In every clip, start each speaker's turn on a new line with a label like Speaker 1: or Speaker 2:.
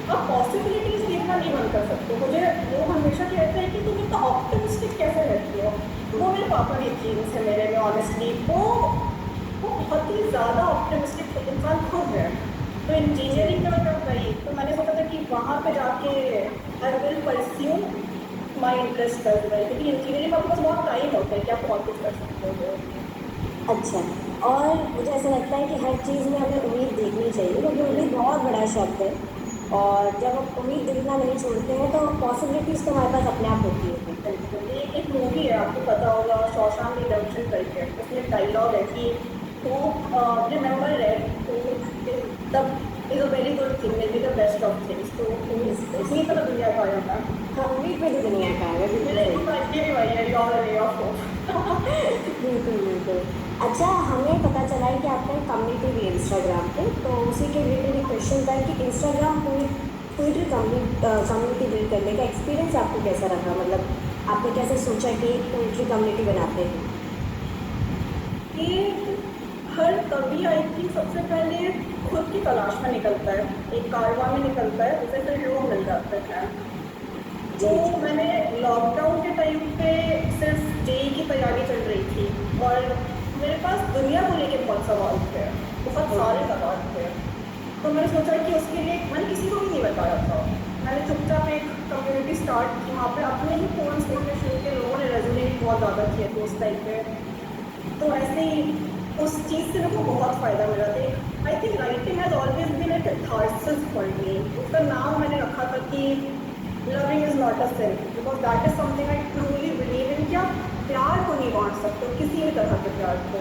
Speaker 1: आप पॉसिबिलिटीज़ देखना नहीं बंद कर सकते। मुझे वो हमेशा कहते हैं कि तुम इतना ऑप्टिमिस्टिक कैसे रहती हो? वो मेरे पापा की जीन्स है मेरे में ऑनेस्टली। वो बहुत ही ज़्यादा ऑप्टिमिस्टिक इंसान खुद है। तो
Speaker 2: जी।
Speaker 1: इंजीनियरिंग में मैं जब गई तो मैंने सोचा था कि वहाँ पे जाके I will pursue my interest as well, क्योंकि इंजीनियरिंग में आपके पास बहुत टाइम होता है कि आप बहुत कुछ कर सकते हो।
Speaker 2: अच्छा। और मुझे ऐसा लगता है कि हर चीज़ में हमें उम्मीद देखनी चाहिए, क्योंकि उम्मीद बहुत बड़ा शब्द है। और जब हम उम्मीद देखना नहीं छोड़ते हैं तो पॉसिबिलिटीज़ तो हमारे पास अपने आप होती है फिर।
Speaker 1: बिल्कुल, एक मूवी है आपको पता होगा शॉशैंक रिडेम्पशन करके, उसमें डायलॉग है कि होप रिमेंबर रेड होप तब is a very good thing, may be the best of things. तो उम्मीद तो दुनिया का आया था।
Speaker 2: हाँ, उम्मीद पे तो दुनिया का है, बिल्कुल
Speaker 1: मेरे
Speaker 2: सही।
Speaker 1: ये भी वही है, योर रे ऑफ होप।
Speaker 2: बिल्कुल, बिल्कुल। अच्छा, हमें पता चला है कि आपका एक कम्युनिटी भी है इंस्टाग्राम पे, तो उसी के रिलेटेड एक क्वेश्चन था कि इंस्टाग्राम पोएट्री कम्युनिटी बिल्ड करने का एक्सपीरियंस आपको कैसा रहा? मतलब आपने कैसे सोचा कि एक पोएट्री कम्युनिटी बनाते हैं?
Speaker 1: ये हर कवि आई थिंक सबसे पहले खुद की तलाश में निकलता है, एक कारवां में निकलता है, उसे फिर लोग मिल जाते हैं। तो
Speaker 2: जी, जी।
Speaker 1: मैंने लॉकडाउन के टाइम पे सिर्फ जेई की तैयारी चल रही थी और मेरे पास दुनिया को लेके बहुत सवाल थे, बहुत सारे
Speaker 2: ओके।
Speaker 1: सवाल थे। तो मैंने सोचा कि उसके लिए मैंने किसी को भी नहीं बताया था। मैंने चुपचाप एक कम्युनिटी स्टार्ट की, वहाँ पे अपने ही पोएम्स लिखने शुरू किए, लोगों ने रेजोनेट बहुत ज़्यादा किए थे उस टाइम पे। तो ऐसे ही उस चीज़ से मेरे को बहुत फ़ायदा मिला था। I think writing has always been a catharsis for me. उसका नाम मैंने रखा था कि loving is not a sin, because that is something I truly believe in कि आप प्यार को नहीं बांट सकते किसी भी तरह के प्यार को।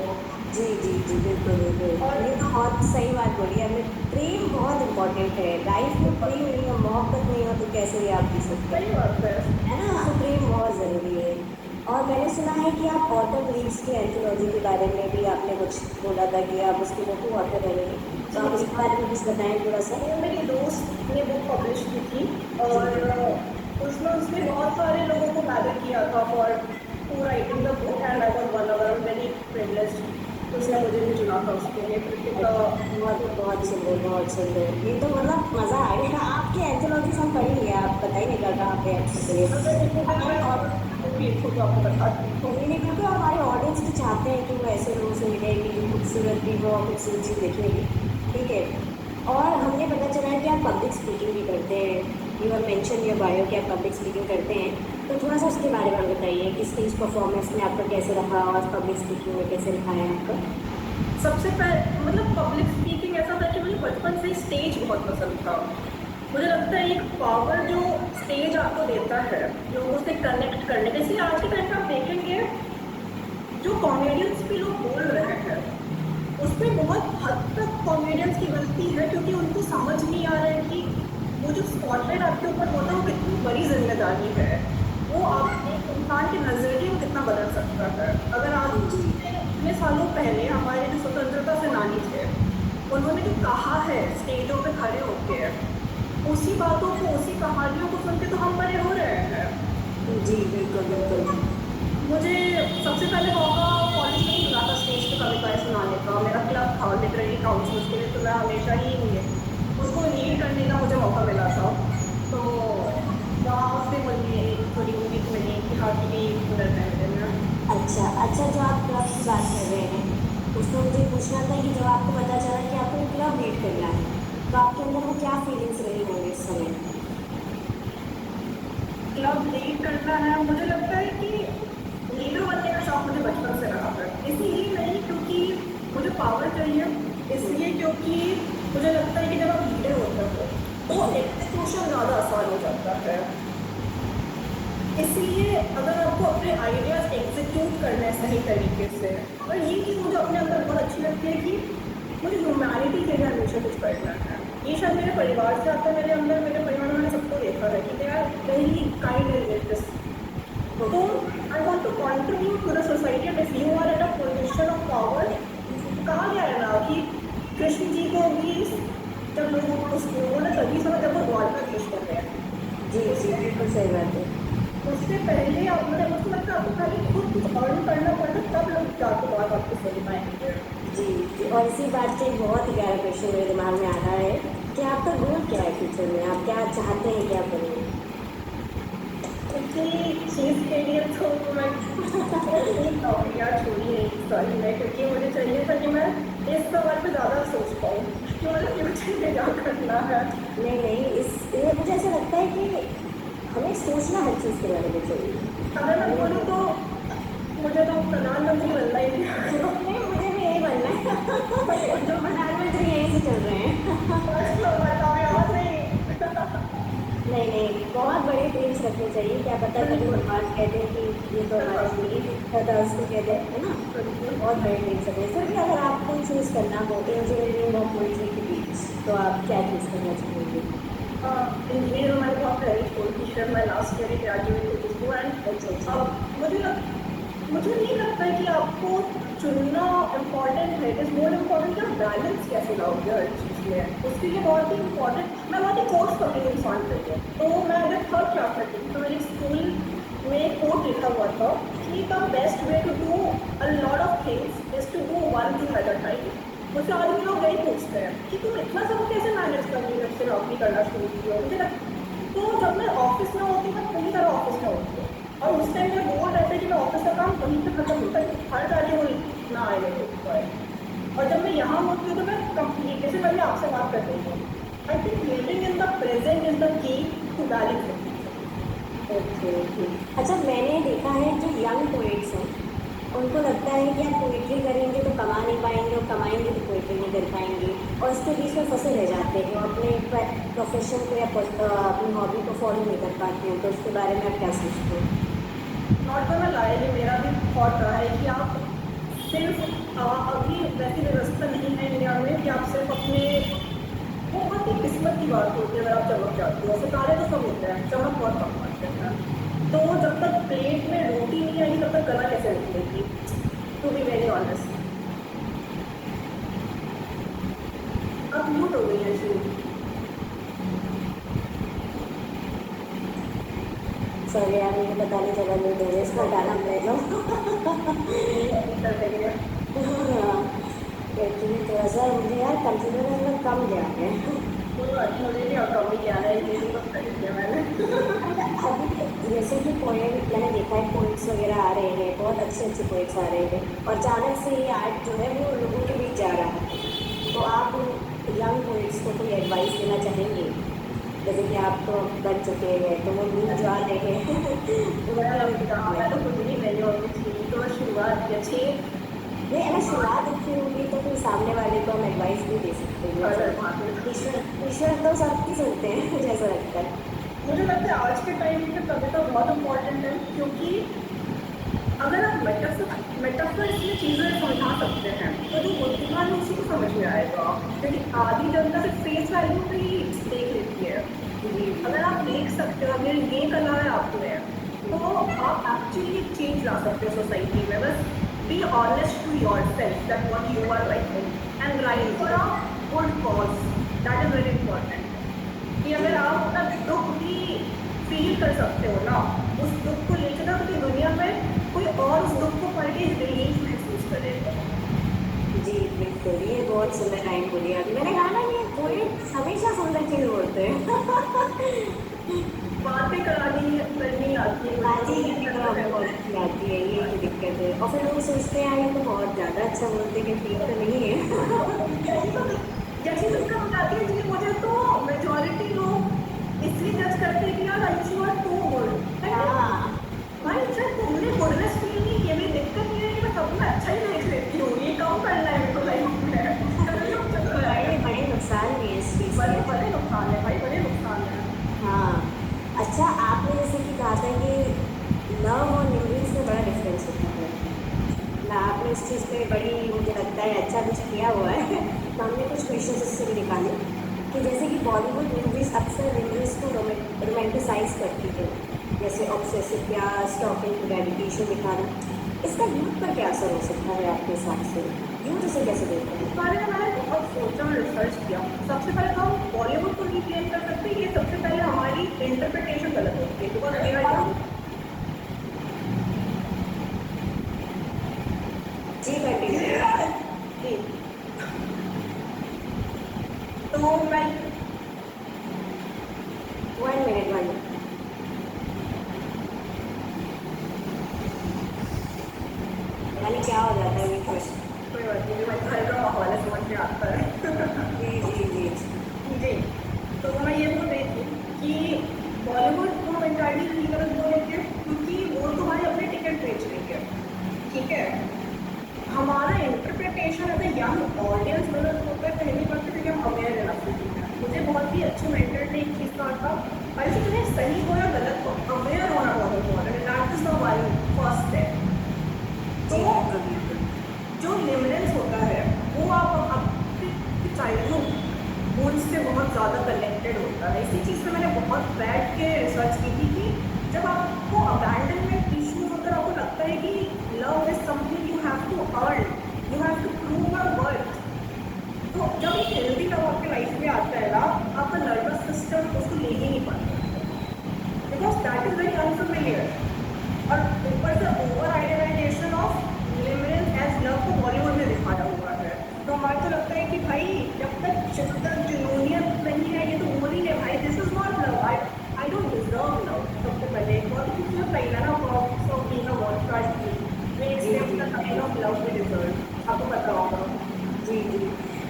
Speaker 2: जी, जी, जी, बिल्कुल, बिल्कुल।
Speaker 1: और
Speaker 2: ये तो बहुत सही बात बोली आपने। प्रेम बहुत इम्पोर्टेंट है। लाइफ में प्रेम नहीं हो, मोहब्बत नहीं हो तो कैसे भी आप जी सकते
Speaker 1: सही
Speaker 2: हैं।
Speaker 1: बात है।
Speaker 2: है ना? तो प्रेम बहुत ज़रूरी है। और मैंने सुना है कि आप ऑटम लीव्स की एंथोलॉजी के बारे में भी आपने कुछ बोला था कि आप उसके वो ऑथर रहेंगे। तो
Speaker 1: जी
Speaker 2: आप
Speaker 1: जी
Speaker 2: उसके
Speaker 1: हाँ।
Speaker 2: बारे में कुछ बताएँ थोड़ा-सा?
Speaker 1: वो मेरी दोस्त ने बुक पब्लिश की थी
Speaker 2: जी,
Speaker 1: और
Speaker 2: जी।
Speaker 1: उसमें उसने बहुत सारे लोगों को गैदर किया था for to writing the book and I was one of I am very privileged. उसने मुझे भी चुना था उसके लिए कृतिका।
Speaker 2: बहुत बहुत सुंदर, बहुत सुंदर। ये तो मतलब मज़ा आ गया। आपकी एंथोलॉजीज़ हम पढ़ेंगे। आप बताइएगा कहाँ पे है आपके लिए।
Speaker 1: अगर एक दिन
Speaker 2: हमारे
Speaker 1: मैं
Speaker 2: और
Speaker 1: भी इसको तो आपको बताती हूँ।
Speaker 2: नहीं, नहीं, क्योंकि हमारे ऑडियंस भी चाहते हैं कि वो ऐसे लोगों से मिले कि जो खूबसूरत भी हो और खूबसूरत चीज़ देखने की। ठीक है। और हमने पता चला है कि आप पब्लिक स्पीकिंग भी करते हैं। You have mention your bio कि आप पब्लिक स्पीकिंग करते हैं। तो थोड़ा-सा उसके बारे में बताइए कि स्टेज परफॉर्मेंस में आपका कैसे रहा और पब्लिक स्पीकिंग में कैसे रहा है आपका?
Speaker 1: सबसे पहले मतलब पब्लिक स्पीकिंग ऐसा था कि मुझे बचपन से स्टेज बहुत पसंद था। मुझे लगता है एक पावर जो स्टेज आपको देता है लोगों से कनेक्ट करने का, इसलिए आज के टाइम पे आप देखेंगे जो कॉमेडियंस भी लोग बोल रहे हैं उसमें बहुत हद तक कॉमेडियंस की गलती है, क्योंकि उनको समझ नहीं आ रहा है कि वो जो स्पॉटलाइट आपके ऊपर होता है वो कितनी बड़ी जिम्मेदारी है। वो आप एक इंसान के नज़रिए को कितना बदल सकता है। अगर
Speaker 2: जी,
Speaker 1: आज
Speaker 2: जी।
Speaker 1: से इतने सालों पहले हमारे जो स्वतंत्रता सेनानी थे उन्होंने जो कहा है स्टेजों पे खड़े होके, उसी बातों को उसी कहानियों को सुन के तो हम बड़े हो रहे हैं।
Speaker 2: जी, बिल्कुल, बिल्कुल।
Speaker 1: मुझे सबसे पहले मौका कॉलेज में ही मिला था स्टेज पे कविताएँ सुनाने का। मेरा क्लब था लिटरेरी काउंसिल के लिए, तो मैं हमेशा ही उसको लीड करने का मुझे मौका मिला था। तो वहाँ से मुझे एक थोड़ी उम्मीद मिली कि हाँ कि भी हुनर है मेरे में।
Speaker 2: अच्छा, अच्छा, जो आप क्लब की बात कर रहे हैं, उसमें मुझे पूछना था कि जब आपको पता चला कि आपको एक क्लब लीड करना है, तो आपके अंदर वो क्या फीलिंग्स रही होंगी उस समय?
Speaker 1: क्लब लीड करना है, मुझे लगता है कि लीडर बनने का शौक मुझे बचपन से रहा है। इसीलिए नहीं क्योंकि मुझे पावर चाहिए, इसलिए क्योंकि मुझे लगता है कि जब आप लीडर होते हो तो एग्जीक्यूशन ज़्यादा आसान हो जाता है। इसलिए अगर आपको अपने आइडियाज़ एग्जीक्यूट करना है सही तरीके से, और ये चीज़ मुझे अपने अंदर बहुत अच्छी लगती है कि मुझे ह्यूमैनिटी के लिए हमेशा कुछ करना है। ये शायद मेरे परिवार से आता है, मेरे अंदर मेरे परिवार में मैंने सबको देखा है कि they are very kind and gracious. तो
Speaker 2: okay.
Speaker 1: I want to contribute to the society and if you are at a position of power, कहा गया है ना कि कृष्ण जी को भी जब लोगों ने तभी समझा जब वो द्वारकाधीश बन गए।
Speaker 2: जी, जी,
Speaker 1: उससे
Speaker 2: बिल्कुल सही बात है।
Speaker 1: उससे पहले आप मतलब मुझको लगता है आपको पहले खुद कुछ अर्न करना पड़ता, तब लोग जाके बात आपको सुन पाएंगे।
Speaker 2: जी, जी, और इसी बात से एक बहुत ही प्यारा क्वेश्चन मेरे दिमाग में आ रहा है कि आपका गोल क्या है फ्यूचर में, आप क्या चाहते हैं, क्या करें?
Speaker 1: क्योंकि चीज़ के लिए तो मैं नौकरियाँ छोड़ी नहीं सारी मैं, क्योंकि मुझे चाहिए था कि मैं इस सवाल पे ज़्यादा सोच पाऊँ कि मुझे फ्यूचर में क्या करना है।
Speaker 2: नहीं नहीं, इस ये मुझे ऐसा लगता है कि हमें सोचना हर चीज़ के बारे में चाहिए।
Speaker 1: अगर मैं बोलूँ तो मुझे तो प्रधानमंत्री बनना ही नहीं।
Speaker 2: नहीं, मुझे भी यही बनना है। जो प्रधानमंत्री यहीं से चल रहे हैं।
Speaker 1: बस तो बताओ यार नहीं।
Speaker 2: नहीं नहीं, बहुत बड़े ड्रीम्स रखने चाहिए, क्या पता कभी
Speaker 1: बिल्कुल।
Speaker 2: भगवान कहते हैं कि ये तो हमारा नहीं है, उसको कहते हैं, है ना?
Speaker 1: बिल्कुल।
Speaker 2: बहुत बड़े ड्रीम्स रखने, फिर भी अगर आपको चूज़ करना हो इंजीनियरिंग और पोइट्री के बीच, तो आप क्या चूज़ करना चाहेंगे?
Speaker 1: इंजीनियर हमारे बहुत पहले छोड़ दी, शायद मैं लास्ट ईयर ही ग्रेजुएट हुई थी
Speaker 2: अच्छा
Speaker 1: एंड
Speaker 2: अच्छा।
Speaker 1: मुझे नहीं लगता है कि आपको चुनना इम्पोर्टेंट है। इट इज़ मोर इम्पोर्टेंट कि आप बैलेंस कैसे लाओगे हर चीज़ में, उसके लिए बहुत ही इम्पोर्टेंट। मैं बहुत ही कोर्स कर रही हूँ इंसान के लिए, तो मैं अगर थर्ड क्लास में थी तो मेरे स्कूल में कोट लिखा हुआ था कि the best way to do a lot of things is to do one thing at a time. मुझसे आदमी लोग यही पूछते हैं कि तुम इतना सब कैसे मैनेज कर रही हो जब से नौकरी करना शुरू की हो। तो जब मैं ऑफिस में होती हूँ मैं पूरी तरह ऑफिस में होती हूँ, और उस टाइम मेरा गोल रहता है कि मैं ऑफिस का काम वहीं पे खत्म होता है, हर जाके वो ना आए मेरे ऊपर। और जब मैं यहाँ होती हूँ तो मैं कंप्लीट, जैसे मैं भी आपसे बात कर रही हूँ, I think living in the present is the key to balance.
Speaker 2: Okay okay. अच्छा, मैंने देखा है जो यंग पोइट्स हैं उनको लगता है कि आप पोइट्री करेंगे तो कमा नहीं पाएंगे, और कमाएंगे तो पोइट्री नहीं कर पाएंगे, और इसके बीच में फंसे रह जाते हैं और अपने प्रोफेशन को या अपनी हॉबी को फॉलो नहीं कर पाते हैं, तो उसके बारे में आप क्या सोचते हैं?
Speaker 1: नॉट गोना लाई, ये मेरा भी थॉट रहा है कि आप सिर्फ अभी वैसी व्यवस्था नहीं है इंडिया में कि आप सिर्फ अपने, वो बहुत ही किस्मत की बात होती है अगर आप चमक जाते हो। सितारे तो सब होते हैं, चमक बहुत कम पाते हैं। तो जब तक प्लेट में रोटी नहीं आएगी तब तक गला कैसे निकलेगी, टू बी वेरी ऑनेस्ट। अब म्यूट हो गई है जी।
Speaker 2: सॉरी यार, मुझे पता नहीं चला, नहीं दे रहे, इसको हटाना पड़ेगा।
Speaker 1: कर देंगे।
Speaker 2: एक्चुअली थोड़ा सा मुझे यार कंसिडरेशन में कम गया है।
Speaker 1: कोई बात नहीं, मुझे भी कम ही क्या है, ये भी बस कर दिया मैंने।
Speaker 2: अभी जैसे कि पोएट मैंने देखा है, पोइट्स वगैरह आ रहे हैं, बहुत अच्छे अच्छे पोइट्स आ रहे हैं, और अचानक से ये आर्ट जो है वो लोगों के बीच जा रहा है, तो आप यंग पोइट्स को कोई एडवाइस देना चाहेंगे? जैसे कि आप तो बन चुके हैं, तो वो न्यू जो आ रहे हैं
Speaker 1: मैं तो कुछ नहीं, मैंने और कुछ नहीं, तो शुरुआत की अच्छी।
Speaker 2: नहीं, अगर शुरुआत अच्छी होगी तो फिर सामने वाले को हम एडवाइस भी दे सकते हैं। ईश्वर ईश्वर तो सबकी सुनते हैं, मुझे ऐसा लगता है।
Speaker 1: मुझे लगता है आज के टाइम पे कविता बहुत इम्पोर्टेंट है, क्योंकि अगर आप मेटाफर इसमें चीज़ें समझा सकते हैं तो जो बुद्धिमान है उसी को समझ में आएगा, क्योंकि आधी जनता सिर्फ फेस वैल्यू पे ही देख लेती है।
Speaker 2: जी
Speaker 1: अगर आप देख सकते हो अगर ये कला है आप में, तो आप एक्चुअली एक चेंज ला सकते हो सोसाइटी में। बस be honest to yourself that what you are writing and right for a good cause, that is very important. कि अगर आप अपना दुख भी फील कर सकते हो ना, उस दुख को लेकर ना, क्योंकि दुनिया में कोई और उस दुख को पढ़ के रिलीफ महसूस करेगा।
Speaker 2: जी बिल्कुल, ये बहुत सुंदर लाइन बोली आपने। मैंने कहा ना, ये पोएट हमेशा सुंदर चीज बोलते हैं।
Speaker 1: बातें करनी आती है
Speaker 2: बातें
Speaker 1: मुझे,
Speaker 2: करने में हमें बहुत अच्छी आती है, ये तो दिक्कत है, और फिर लोग सोचते हैं यार ये तो बहुत ज़्यादा अच्छा बोलते हैं, कि ठीक तो नहीं है।
Speaker 1: यही दिक्कत हो जाती है जी। मुझे तो मेजोरिटी लोग इसलिए जज करते हैं कि यार अंशु आर टू गुड।
Speaker 2: हाँ,
Speaker 1: भाई सर तुमने गुडनेस फील नहीं की, मेरी दिक्कत ये है कि मैं सब में अच्छा ही देख लेती हूँ, ये कम करना है मेरे को लाइफ में।
Speaker 2: बड़े बड़े नुकसान भी है इस चीज़
Speaker 1: बड़े
Speaker 2: के।
Speaker 1: बड़े नुकसान है भाई, बड़े नुकसान है।
Speaker 2: हाँ। अच्छा, आपने जैसे कि कहा था कि लव और न्यूज़ में बड़ा डिफरेंस होता है ना, आपने इस चीज़ पे बड़ी, मुझे लगता है अच्छा कुछ किया हुआ है। तो हमने कुछ क्वेश्चन इससे भी निकाले, कि जैसे कि बॉलीवुड मूवीज़ अक्सर रिव्यूज़ को रोमांटिसाइज करती है, जैसे ऑब्सेसिव प्यार, स्टॉकिंग, डेडिकेशन दिखाना, इसका यूथ पर क्या असर हो सकता है आपके हिसाब से? यूथ इसे कैसे देखते
Speaker 1: इस
Speaker 2: हैं?
Speaker 1: बारे में मैंने बहुत सोचा और रिसर्च किया। सबसे पहले तो हम बॉलीवुड को नहीं ब्लेम कर सकते, ये सबसे पहले हमारी इंटरप्रिटेशन गलत होती है, बिकॉज मेरा
Speaker 2: जी कंटिन्यू।
Speaker 1: जी। तो मैं ठीक है, हमारा interpretation as a young audience गलत होता है। पहली बात तो कि हम अवेयर रहना चाहिए। मुझे बहुत ही अच्छे मेंटर ने एक चीज़ कहा था, अरे तुम्हें सही हो या गलत हो, अवेयर होना बहुत इम्पोर्टेंट है। That is the first step. तो जो लिमिटेंस होता है वो आप आपके चाइल्डहुड मूड से बहुत ज़्यादा कनेक्टेड होता है। इसी चीज़ पे मैंने बहुत बैठ के रिसर्च की थी कि जब आपको अबैंडनमेंट इश्यूज होकर आपको लगता है कि love is something you have to earn, you have to prove your worth, तो जब एक हेल्दी लव आपके लाइफ में आता है ना, आपका नर्वस सिस्टम उसको ले ही नहीं पाता, because that is very unfamiliar. और ऊपर से over idealization of limerence as love को बॉलीवुड में दिखाया हुआ है। तो हमारे को लगता है कि भाई जब तक जुनूनियत नहीं है, ये तो बोलिंग है भाई, this is not love, I don't deserve love. सबसे पहले बहुत ही खूबसूरत लाइन है ना box of being a watch card की, we accept the kind of love we deserve. आपको पता होगा।
Speaker 2: जी जी,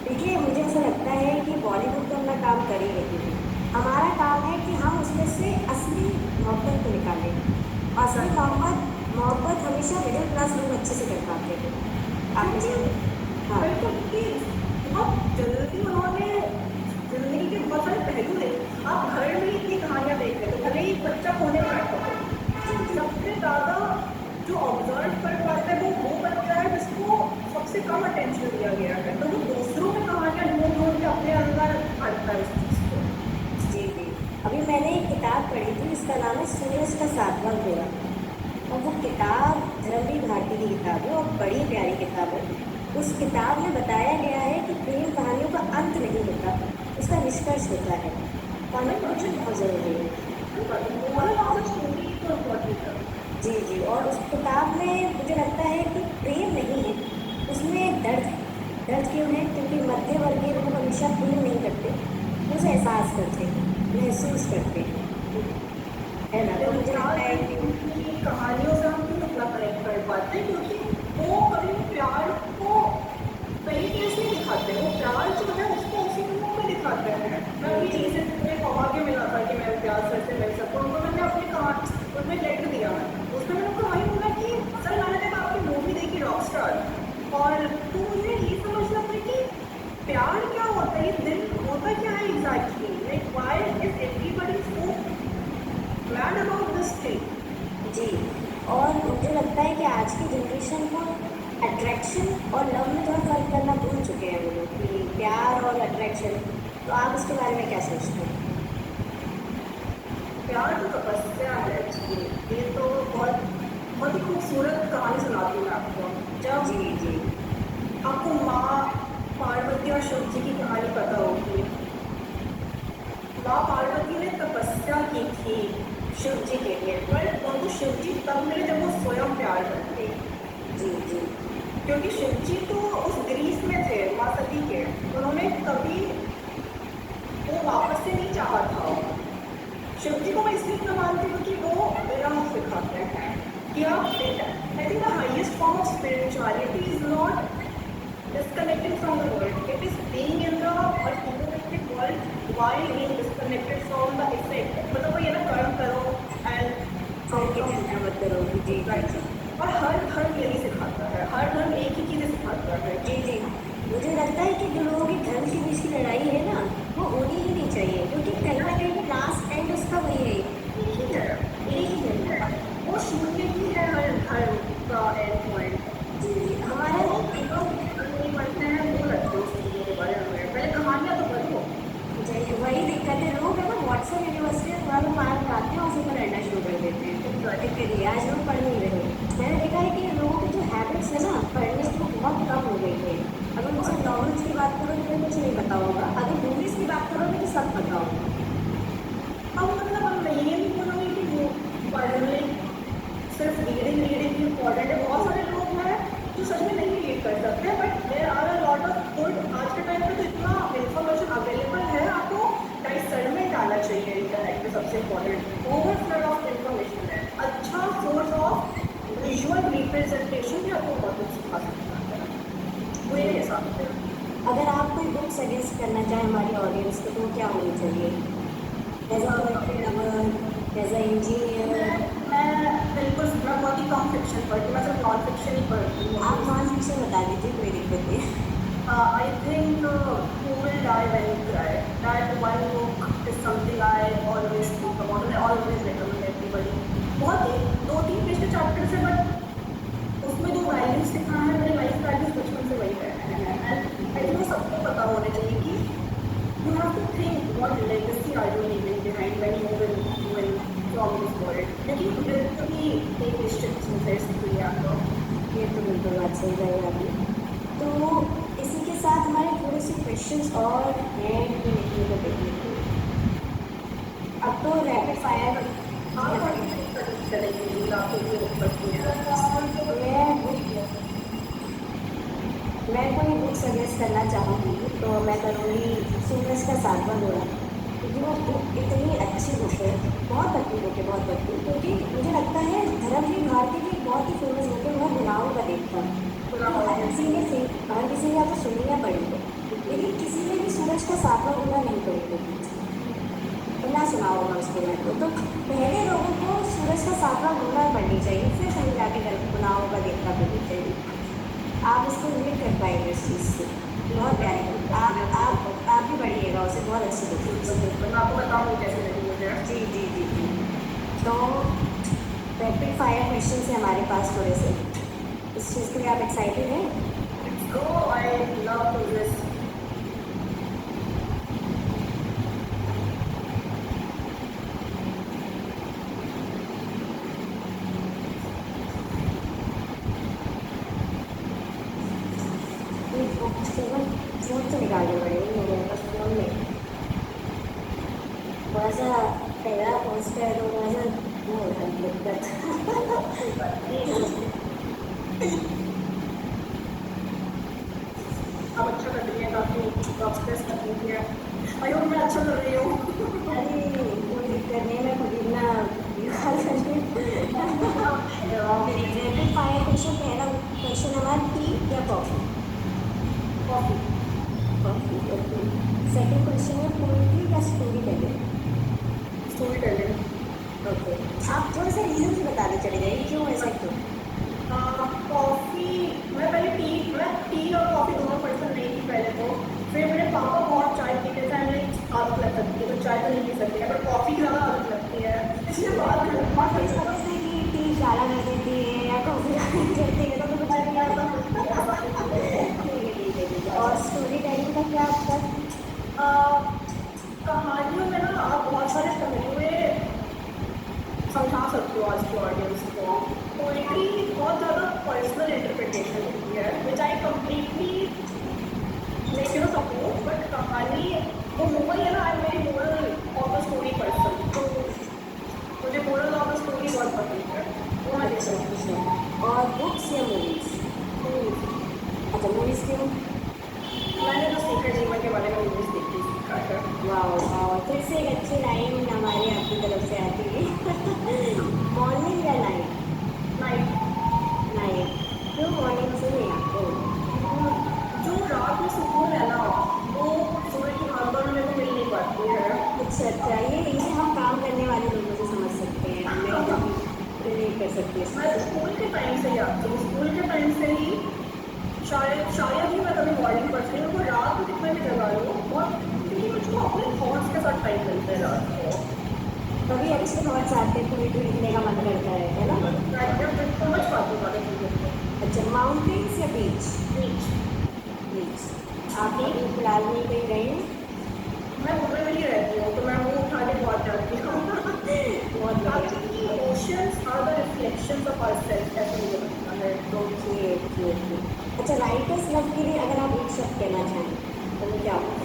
Speaker 2: देखिए मुझे ऐसा लगता है कि बॉलीवुड तो अपना काम कर ही रही है, हमारा काम है कि हम उसमें से असली मोहब्बत को निकालें। असली मोहब्बत हमेशा मिडिल क्लास लोग अच्छे से कर पाते हैं। आपने हाँ
Speaker 1: बिल्कुल कि बहुत जल्दी उन्होंने जिंदगी के बहुत सारे पहलू देखे। आप घर में इतनी कहानियाँ देख रहे हो, भले ही बच्चा होने बैठा हो, सबसे ज़्यादा जो ऑब्जर्व कर पाता है वो बच्चा है जिसको सबसे कम अटेंशन दिया गया है। तो वो दूसरों में कहानियाँ ढूंढ ढूंढ के अपने अंदर भरता है उस चीज़ को।
Speaker 2: जी जी, अभी मैंने एक किताब पढ़ी थी, इसका नाम है सूरज का सातवां फेरा, और वो किताब धर्मवीर भारती की किताब है और बड़ी प्यारी किताब है। उस किताब में बताया गया है कि प्रेम कहानियों का अंत नहीं होता, उसका निष्कर्ष होता है। कॉन्क्लूजन बहुत ज़रूरी है। जी जी, और उस किताब में मुझे लगता है कि प्रेम नहीं है, उसमें दर्द है। दर्द क्यों है? क्योंकि मध्यवर्गीय लोग हमेशा प्रेम नहीं करते, उसे एहसास करते हैं, महसूस करते हैं, है ना। तो मुझे लगता है कि
Speaker 1: कहानियों से हम क्यों इतना कनेक्ट कर पाते हैं, क्योंकि वो कभी प्यार को सही केस नहीं दिखाते। वो प्यार जो है उसको उसी रूप में दिखाते हैं। मैं अभी रिसेंट में कहा के मिला था कि मैं प्यार सर से मिल सकूँ, उनको मैंने अपनी कहानी उसमें लेटर दिया। उसमें मैंने उनको वही बोला कि सर मैंने जब आपकी मूवी देखी रॉकस्टार, और तो मुझे ये समझना था कि प्यार क्या होता है, दिल होता क्या है exactly, like why is everybody so mad about this thing.
Speaker 2: जी, और मुझे लगता है कि आज की जनरेशन को अट्रैक्शन और लव में थोड़ा फर्क करना भूल चुके हैं वो लोग, कि प्यार और अट्रैक्शन। तो आप उसके बारे में क्या सोचते हैं?
Speaker 1: प्यार तो तपस्या है। ये तो बहुत ही खूबसूरत कहानी सुनाती हूँ मैं आपको। जब
Speaker 2: जी जी
Speaker 1: आपको माँ पार्वती और शिव जी की कहानी पता होगी, माँ पार्वती ने तपस्या की थी शिव जी के लिए, पर उनको शिव जी तब मिले जब वो स्वयं प्यार करते।
Speaker 2: जी जी
Speaker 1: क्योंकि शिव जी तो उस ग्रीस में थे माँ सती के, उन्होंने कभी वो वापस से नहीं चाहा था। शिव जी को मैं इसलिए इतना मानती हूँ कि वो विरह सिखाते हैं कि आप, I think the highest form of spirituality is not disconnected from the world, it is being in the materialistic world while being disconnected from the effect। मतलब वो ये ना कर्म करो एंड
Speaker 2: फल की चिंता मत करो। जी
Speaker 1: और हर धर्म यही सिखाता है, हर धर्म एक ही चीज़ें सिखाता है।
Speaker 2: जी जी, मुझे लगता है कि जो लोगों की धर्म के बीच की लड़ाई है ना, वो होनी ही नहीं चाहिए, क्योंकि कहीं ना कहीं लास्ट एंड उसका वही है,
Speaker 1: एक ही है, वो शून्य ही है हर धर्म का एंड पॉइंट।
Speaker 2: जी जी, हमारा
Speaker 1: नहीं बनते हैं वो लगते उस चीज़ों के बारे में, पहले कहानियाँ तो पढ़ो।
Speaker 2: वही दिक्कत है, लोग है ना व्हाट्सएप यूनिवर्सिटी में तुम्हारे मार्क लाते हैं और उसी पर रहना शुरू कर देते हैं, तो दिक्कत ये आज लोग पढ़ नहीं रहे। मैंने देखा है कि लोगों की जो हैबिट्स है ना पढ़ने की, वो बहुत कम हो गई है। अगर मुझसे नॉवेल्स की बात करोगे तो कुछ नहीं पता होगा, अगर मूवीज़ की बात करोगे तो सब पता होगा।
Speaker 1: अब मतलब हम ये नहीं बोलोगे कि वो पढ़ने सिर्फ रीडिंग इम्पॉर्टेंट है। बहुत सारे लोग हैं जो सच में नहीं रीड कर सकते, but there are a lot of good. आज के टाइम पे तो इतना इन्फॉर्मेशन अवेलेबल है, आपको डिसर्नमेंट डालना चाहिए इंटरनेट पे। सबसे इम्पॉर्टेंट ओवरफ्लो ऑफ इन्फॉर्मेशन है, अच्छा सोर्स ऑफ विजुअल रिप्रेजेंटेशन भी आपको बहुत कुछ सिखा सकता है। वो ये हिसाब से
Speaker 2: अगर आप कोई बुक सजेस्ट करना चाहें हमारी ऑडियंस को, तो क्या होनी चाहिए? As a lover, as a engineer?
Speaker 1: मैं बिल्कुल, मैं बहुत ही कम फिक्शन पढ़ती हूँ, मैं सिर्फ नॉन फिक्शन ही
Speaker 2: आप कौन सी से बता दीजिए, कोई दिक्कत नहीं है।
Speaker 1: I think Who Will Die When You Cry. That one book is something I always speak about and I always recommend everybody. बहुत ही 2-3 पेज के चैप्टर है बट उसमें जो वैल्यूज सिखा है मेरे लाइफ वैल्यूज बचपन से वही रहे हैं एंड आई थिंक सबको पता होना चाहिए कि you have to think what legacy are you leaving behind when you will from this world. लेकिन literally एक डिस्ट्रिक्ट में से दुनिया को
Speaker 2: ये तो बिल्कुल बात सही कही आपने। तो इसी के साथ हमारे थोड़े से क्वेश्चंस और हैं कि लिखने को देखने को। अब तो रैपिड फायर
Speaker 1: आप करेंगे आपको जो पड़ती है
Speaker 2: मैं कोई बुक सजेस्ट करना चाहूँगी तो मैं करूँगी सूरज का सातवां घोड़ा, क्योंकि वो बुक इतनी अच्छी बुक है, बहुत पतली बुक है, बहुत पतली, क्योंकि मुझे लगता है धर्मवीर भारती की एक बहुत ही फेमस बुक है, वह गुनाहों का देखता। हर किसी ने आपको सुनी या पढ़ी है, लेकिन किसी ने भी सूरज का सातवां घोड़ा नहीं पढ़ी होगी तो ना सुना होगा उसके बारे में। तो पहले लोगों को सूरज का सातवां घोड़ा पढ़नी चाहिए, फिर कहीं जाके गुनाहों का देखता पढ़नी चाहिए। आप इसको रिलेट कर पाएंगे इस चीज़ से, बहुत प्यारी। आप भी पढ़िएगा उसे, बहुत अच्छी बुक है।
Speaker 1: मैं आपको बताऊँ कैसे लगी मुझे।
Speaker 2: जी। तो रैपिड फायर क्वेश्चन है हमारे पास थोड़े से, इस चीज़ के लिए आप एक्साइटेड हैं?
Speaker 1: Go, I love to listen.
Speaker 2: Phone से निकालने पड़ेगी मेरे पास, फोन में थोड़ा सा पहला पोस्ट है तो थोड़ा सा वो होता है दिक्कत।
Speaker 1: आप अच्छा कर रही हैं, काफ़ी एक्सप्रेस कर रही हैं। आई होप मैं अच्छा कर रही हूँ।
Speaker 2: अरे कोई दिक्कत नहीं, मैं खुद इतना रैपिड फायर क्वेश्चन। पहला क्वेश्चन हमारा टी या coffee?
Speaker 1: Coffee.
Speaker 2: Coffee, okay. Second question है पोइट्री या story telling?
Speaker 1: Story telling.
Speaker 2: Okay, आप थोड़ा सा रीज़न से बता दें चले जाइए, क्यों ऐसा क्यों?
Speaker 1: कॉफ़ी मैं टी और कॉफ़ी दोनों पर्सन नहीं थी पहले तो, फिर मेरे पापा बहुत चाय पीते थे, हमें आदत लग सकती है तो चाय तो नहीं पी सकती है बट कॉफ़ी की ज़्यादा आदत लगती है, इसलिए
Speaker 2: बहुत समझते हैं कि टी काला कर देती है या कॉफ़ी करती है, तो कुछ नहीं आता। और स्टोरी टेलिंग का क्या आपका?
Speaker 1: कहानियों में ना आप बहुत सारे पहलुए समझा सकते हो आज की ऑडियंस को। पोइट्री बहुत ज़्यादा पर्सनल इंटरप्रिटेशन होती है विच आई कम्प्लीटली लेकिन सपोर्ट, बट कहानी वो मोरल है ना, I very moral of the story person, तो मुझे मोरल ऑफ द स्टोरी बहुत पसंद है, वो मैं देख सकती हूँ।
Speaker 2: और बुक्स या मूवीज़? अच्छा, मूवीज़ क्यों?
Speaker 1: मैंने तो सीखा जीवन के बारे में मूवीज देखी सीखा है।
Speaker 2: वाह, फिर से एक अच्छी लाइन हमारी आपकी तरफ से आती है। मॉर्निंग या नाइट?
Speaker 1: नाइट।
Speaker 2: क्यों मॉर्निंग से नहीं आपको?
Speaker 1: जो रात में सुकून है ना वो सुबह की भागदौड़ में तो मिल नहीं पाती है।
Speaker 2: अच्छा, ये हम काम करने वाले लोगों से समझ सकते हैं, हमें रिलेट कर सकते हैं।
Speaker 1: मैं स्कूल के टाइम से ही आती हूँ, स्कूल के टाइम से ही शायद ही मैं कभी मॉर्निंग पढ़ती हूँ, तो रात में कितना भी जगा लो बहुत, क्योंकि मुझको अपने थॉट्स के साथ टाइम मिलता है रात को।
Speaker 2: कभी अच्छे थॉट्स आते हैं, पोइट्री लिखने का मन करता है ना?
Speaker 1: मैं समझ पाती हूँ सारे चीज़ों को।
Speaker 2: अच्छा, माउंटेन्स या बीच? बीच। आप अभी फिलहाल में कहीं गए हैं?
Speaker 1: मैं मुंबई में ही रहती हूँ तो मैं वो उठा के बहुत जाती हूँ।
Speaker 2: बहुत बढ़िया।
Speaker 1: Actually oceans are the reflections of ourself, ऐसा मुझे लगता है।
Speaker 2: ओके। अच्छा, राइटर्स लव के लिए अगर आप एक शब्द कहना चाहें तो वो क्या होगा?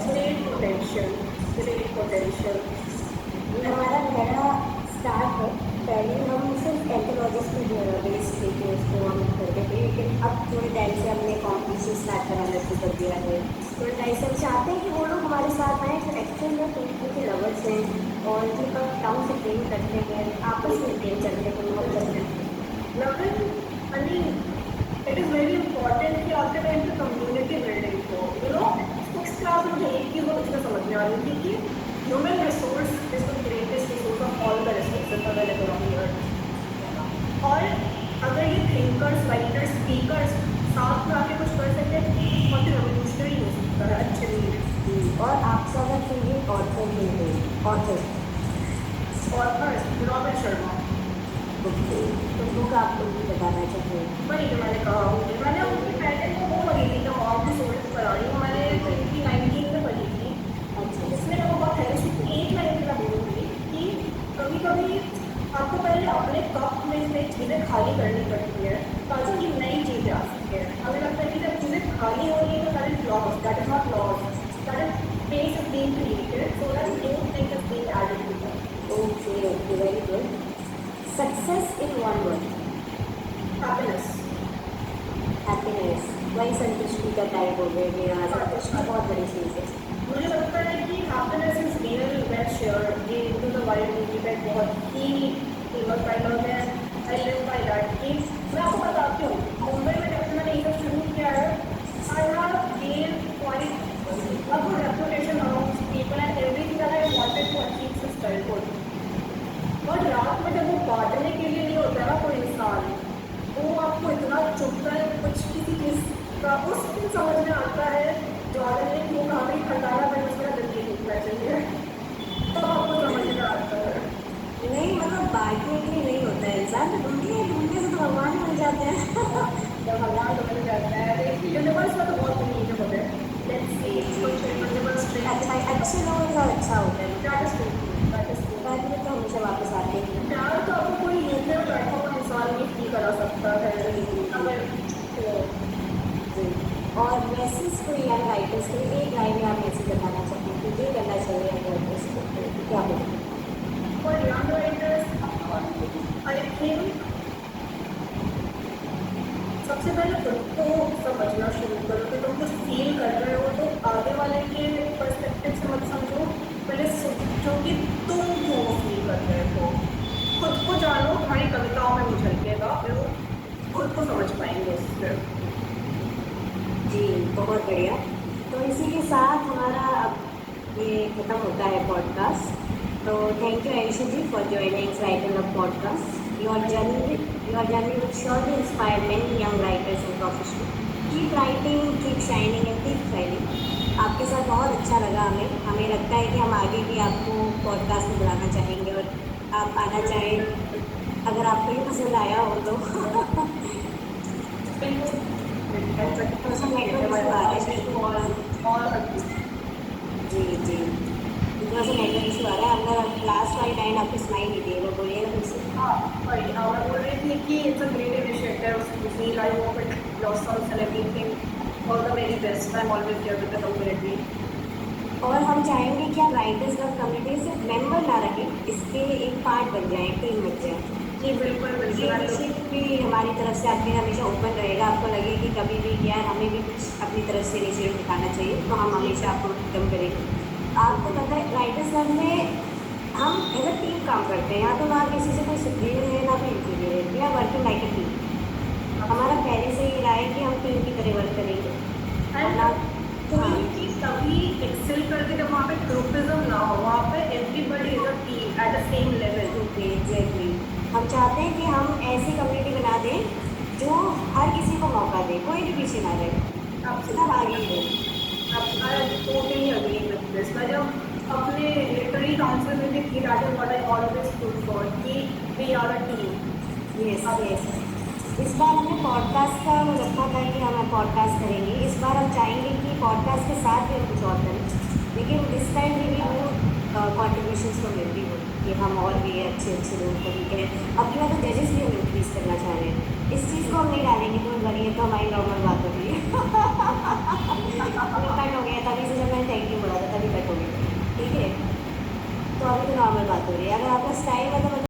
Speaker 1: Great potential, great potential.
Speaker 2: हमारा पहला स्टार्ट है, पहले हम सिर्फ एंथोलॉजिस्ट पे बेस थे उसको हम करते थे, लेकिन अब थोड़े टाइम से हमने कॉम्पिटिशन स्टार्ट कराना शुरू कर दिया है। थोड़े टाइम से हम चाहते हैं कि वो लोग हमारे साथ आएँ जो एक्चुअल में पोइट्री के लवर्स हैं और जिन पर टाउन से प्रेम करते हैं, आपस में प्रेम करते हैं, मोहब्बत करते हैं।
Speaker 1: Naveen, I mean it is very important कि आपके टाइम पे कम्युनिटी बिल्डिंग को, यू नो, सिक्स क्लास में मुझे एक चीज़ बहुत अच्छे से समझ में आ रही थी कि human resource is the greatest resource of all the resources available on the earth. और अगर ये थिंकिंग थिंकर्स, राइटर्स, स्पीकर्स साथ में आके कुछ कर सकते हैं, तो बहुत ही रेवोल्यूशनरी हो सकता है अच्छे लिए।
Speaker 2: और आपसे अगर फेवरेट ऑथर भी है, author
Speaker 1: authors robin Sharma,
Speaker 2: okay, तो बुक आप लोग भी बताना चाहिए।
Speaker 1: वही जो मैंने कहा, मैंने उनकी पहले तो वो पढ़ी थी, the mom who sold Ferrari, वो मैंने 2019 में पढ़ी थी।
Speaker 2: अच्छा
Speaker 1: इसमें मैं बहुत है उसकी एक लाइन मैं बोलूँगी कि कभी कभी आपको पहले अपने कप में से चीज़ें खाली करनी पड़ती है ताकि कि नई चीज़ें आ सके। हमें लगता है कि जब चीज़ें खाली हो रही है तो that is loss, that is not loss, that is space is being created so that new thing is being added to that.
Speaker 2: Okay okay, very good. Success in one word.
Speaker 1: Happiness.
Speaker 2: Happiness, वही संतुष्टि का type हो गया मेरा। संतुष्टि बहुत बड़ी चीज़ है।
Speaker 1: मुझे लगता है कि happiness is real well share. ये टू द वाइल्ड मूवी का एक बहुत ही फेमस डायलॉग है, आई लिव बाय दैट। कि मैं आपको बताती हूँ, मुंबई में जब से मैंने ये सब शुरू किया है, I have gain quite a good reputation amongst people and everything that I wanted to achieve since childhood. और रात में जब वो बांटने के लिए नहीं होता है ना कोई इंसान, वो आपको इतना चुभता है कुछ किसी चीज़ का, उस दिन समझ में आता है जॉर्डन ने वो कहा कि खटाना पर उसका दिल नहीं टूटना चाहिए, तो आपको समझ में आता है।
Speaker 2: नहीं मतलब बांटने के लिए नहीं होता है इंसान, तो ढूंढने से तो भगवान मिल जाते हैं।
Speaker 1: जब भगवान समझ में आता है यूनिवर्स में तो बहुत उम्मीद है मुझे। लेट्स सी कुछ यूनिवर्स
Speaker 2: अच्छा, अच्छे लोगों का अच्छा होता है,
Speaker 1: that is true, that is true.
Speaker 2: बाद में तो हमेशा वापस आते हैं।
Speaker 1: प्यार तो आपको कोई यूपी में बैठा हुआ इंसान भी फील करा सकता है अगर तो।
Speaker 2: जी। और मैसेज कोई यंग राइटर्स के लिए एक लाइन में आप मैसेज बताना चाहते हैं कि ये करना चाहिए यंग राइटर्स को, तो क्या बोलेंगे?
Speaker 1: For young writers, I think सबसे पहले खुद को समझना शुरू करो कि तुम कुछ फील कर रहे हो तो आगे वाले के पर्सपेक्टिव से मत समझो, पहले सोचो कि तुम क्यों फील कर रहे हो। खुद को जानो, तुम्हारी कविताओं में उछलकेगा, फिर वो खुद को समझ पाएंगे उससे।
Speaker 2: जी, बहुत बढ़िया। तो इसी के साथ हमारा अब ये ख़त्म होता है पॉडकास्ट। तो thank you Ayushi ji for joining writing a podcast. Your journey will surely inspire many young writers and professional. Keep writing, keep shining and keep thriving. आपके साथ बहुत अच्छा लगा हमें लगता है कि हम आगे भी आपको पॉडकास्ट में बुलाना चाहेंगे और आप आना चाहें, अगर आपको ये पसंद आया हो तो। जी जी, थोड़ा सा नेटवर्क इशू आ रहा है। अगर लास्ट वाली लाइन आपको सुनाई नहीं दी, वो बोलिएगा फिर से।
Speaker 1: हाँ वही, मैं बोल रही थी कि it's a great initiative, feel I hope it blossoms and everything, all the very best, I am always here with the community.
Speaker 2: और हम चाहेंगे कि आप राइटर्स क्लब कम्युनिटी से मेंबर ना रहे, इसके एक पार्ट बन जाएँ, टीम बन जाए।
Speaker 1: जी बिल्कुल
Speaker 2: ये
Speaker 1: बिल्कुल।
Speaker 2: इनिशिएटिव भी हमारी तरफ से आपके हमेशा ओपन रहेगा। आपको लगे कि कभी भी यार हमें भी कुछ अपनी तरफ से इनिशिएटिव उठाना चाहिए, तो हम हमेशा आपको वेलकम करेंगे। आपको पता है राइटर्स क्लब में हम एज अ टीम काम करते हैं, यहाँ तो ना किसी से कोई सुपीरियर है ना कोई इंफीरियर है, we are working like a team. हमारा पहले से ही रहा है कि हम टीम की तरह वर्क करेंगे।
Speaker 1: एंड
Speaker 2: हाँ,
Speaker 1: कोई भी चीज़ तभी एक्सेल करके जब वहाँ पे ग्रुपिज्म ना हो, वहाँ पे everybody is a team at the same level.
Speaker 2: Okay, exactly. हम चाहते हैं कि हम ऐसी कम्युनिटी बना दें जो हर किसी को मौका दे, कोई भी पीछे ना रहे, सब आगे बढ़े।
Speaker 1: I totally agree with this. मैं जब अपने लिटरेरी काउंसिल में भी थी, that is what I always stood for, कि we are a team.
Speaker 2: Yes yes. इस बार हमने पॉडकास्ट का रखा था कि हम पॉडकास्ट करेंगे। इस बार हम चाहेंगे कि पॉडकास्ट के साथ भी हम कुछ और करें, लेकिन दिस टाइम भी कॉन्ट्रीब्यूशंस को मिल रही हो कि हम और भी अच्छे लोगों को भी करें। अब की बार तो जजेस भी हम इंक्रीज़ करना चाह रहे हैं, इस चीज़ को हम नहीं डालेंगे, तो बढ़िया, तो हमारी नॉर्मल बात हो रही है। कट हो गया, तभी से जब मैंने थैंक यू बोला था तभी कट हो गया, ठीक है। तो अभी तो नॉर्मल बात हो रही है। अगर आपका स्टाइल है तो